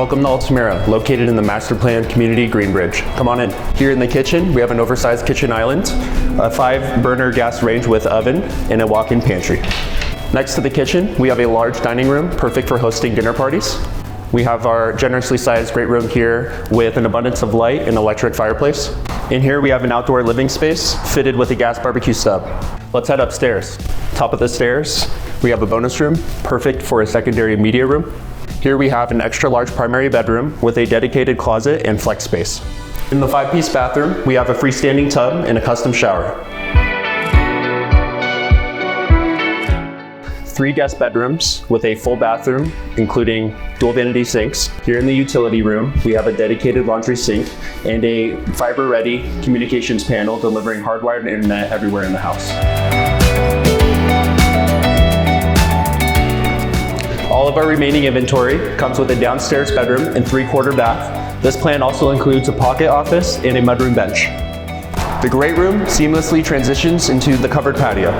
Welcome to Altamura, located in the master plan community Greenbridge. Come on in. Here in the kitchen, we have an oversized kitchen island, a 5-burner gas range with oven, and a walk-in pantry. Next to the kitchen, we have a large dining room, perfect for hosting dinner parties. We have our generously sized great room here with an abundance of light and electric fireplace. In here, we have an outdoor living space fitted with a gas barbecue stub. Let's head upstairs. Top of the stairs, we have a bonus room, perfect for a secondary media room. Here we have an extra large primary bedroom with a dedicated closet and flex space. In the 5-piece bathroom, we have a freestanding tub and a custom shower. 3 guest bedrooms with a full bathroom, including dual vanity sinks. Here in the utility room, we have a dedicated laundry sink and a fiber-ready communications panel delivering hardwired internet everywhere in the house. All of our remaining inventory comes with a downstairs bedroom and 3-quarter bath. This plan also includes a pocket office and a mudroom bench. The great room seamlessly transitions into the covered patio.